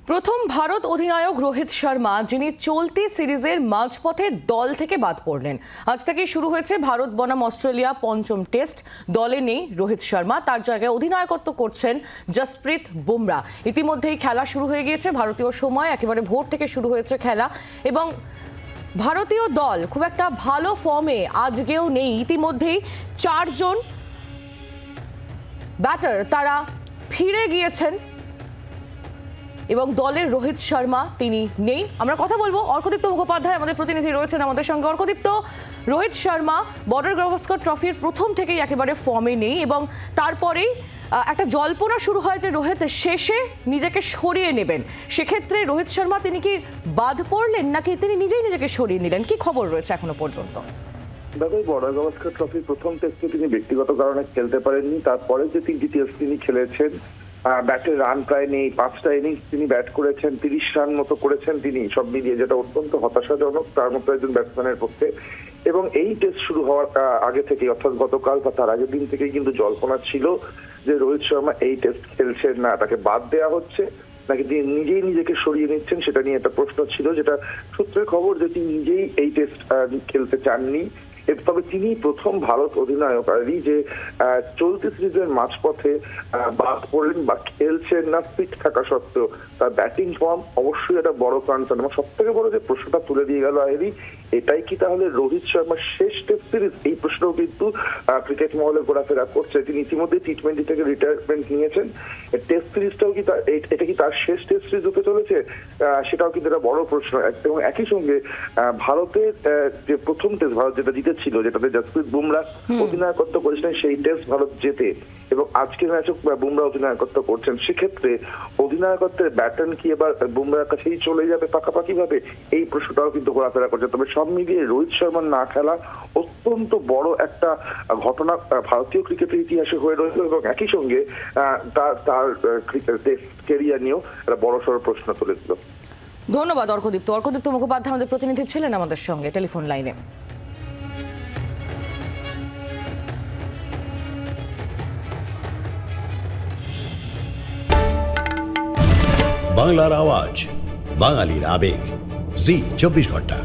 প্রথম ভারত অধিনায়ক রোহিত শর্মা, যিনি চলতি সিরিজের মাঝপথে দল থেকে বাদ পড়লেন। আজ থেকেই শুরু হয়েছে ভারত বনাম অস্ট্রেলিয়া পঞ্চম টেস্ট। দলে নেই রোহিত শর্মা, তার জায়গায় অধিনায়কত্ব করছেন জসপ্রীত বুমরা। ইতিমধ্যেই খেলা শুরু হয়ে গিয়েছে, ভারতীয় সময় একেবারে ভোর থেকে শুরু হয়েছে খেলা, এবং ভারতীয় দল খুব একটা ভালো ফর্মে আজকেও নেই। ইতিমধ্যেই 4 জন ব্যাটার তারা ফিরে গিয়েছেন এবং দলের রোহিত শর্মা তিনি নেই। আমরা কথা বলবো, অর্কদীপ্ত মুখোপাধ্যায় আমাদের প্রতিনিধি রয়েছেন আমাদের সঙ্গে। অর্কদীপ্ত, রোহিত শর্মা বর্ডার গাভাস্কর ট্রফির প্রথম থেকেই একেবারে ফর্মে নেই এবং তারপরেই একটা জল্পনা শুরু হয় যে রোহিত শেষে নিজেকে সরিয়ে নেবেন। সেক্ষেত্রে রোহিত শর্মা তিনি কি বাদ পড়লেন নাকি তিনি নিজেই নিজেকে সরিয়ে নিলেন? কি খবর রয়েছে এখনো পর্যন্ত? দেখো, বর্ডার গাভাস্কর ট্রফির প্রথম টেস্টে তিনি ব্যক্তিগত কারণে খেলতে পারেননি। তারপরে যে 3টি টেস্ট তিনি খেলেছেন, ব্যাটে রান প্রায় নেই। 5টা ইনিংস তিনি ব্যাট করেছেন, 30 রান মতো করেছেন তিনি, সব মিলিয়ে, যেটা অত্যন্ত হতাশাজনক তার মতো একজন ব্যাটসম্যানের পক্ষে। এবং এই টেস্ট শুরু হওয়ার আগে থেকে, অর্থাৎ গতকাল বা তার আগের দিন থেকেই কিন্তু জল্পনা ছিল যে রোহিত শর্মা এই টেস্ট খেলছেন না, তাকে বাদ দেওয়া হচ্ছে নাকি তিনি নিজেই নিজেকে সরিয়ে নিচ্ছেন, সেটা নিয়ে একটা প্রশ্ন ছিল। যেটা সূত্রের খবর যে তিনি নিজেই এই টেস্ট খেলতে চাননি। তবে তিনি প্রথম ভারত অধিনায়ক যে চলতি সিরিজের মাঝপথে বাদ পড়লেন বা খেলছেন না, ফিট থাকা সত্ত্বেও তার ব্যাটিং ফর্ম অবশ্যই একটা বড় কনসার্ন। এবং সব থেকে বড় যে প্রশ্নটা তুলে দিয়ে গেল আহেরি, এটাই কি তাহলে রোহিত শর্মার শেষ টেস্ট সিরিজ? এই প্রশ্নও কিন্তু ক্রিকেট মহলে ঘোরাফেরা করছে। তিনি ইতিমধ্যে টি20 থেকে রিটায়ারমেন্ট নিয়েছেন। টেস্ট সিরিজটাও কি এটা কি তার শেষ টেস্ট সিরিজ হতে চলেছে? সেটাও কিন্তু একটা বড় প্রশ্ন। এবং একই সঙ্গে ভারতের যে প্রথম টেস্ট ভারত যেটা জিতেছিল, যেটাতে জসপ্রীত বুমরা অধিনায়কত্ব করেছিলেন, সেই টেস্ট ভারত জেতে এবং আজকের ম্যাচে বুমরা অধিনায়কত্ব করছেন। সেক্ষেত্রে অধিনায়কত্বের ব্যাটন কি এবার বুমরার কাছেই চলে যাবে পাকাপাকি ভাবে? এই প্রশ্নটাও কিন্তু ঘোরাফেরা করছে। তবে সব মিলিয়ে রোহিত শর্মার না খেলা অত্যন্ত বড় একটা ঘটনা ভারতীয় ক্রিকেটের ইতিহাসে হয়ে রয়েছে এবং একই সঙ্গে তার টেস্ট ক্যারিয়ার নিয়েও একটা বড়সড় প্রশ্ন তুলে দিল। ধন্যবাদ অর্কদীপ্ত মুখোপাধ্যায় আমাদের প্রতিনিধি ছিলেন আমাদের সঙ্গে টেলিফোন লাইনে। বাংলার আওয়াজ, বাঙালির আবেগ, জি 24 ঘন্টা।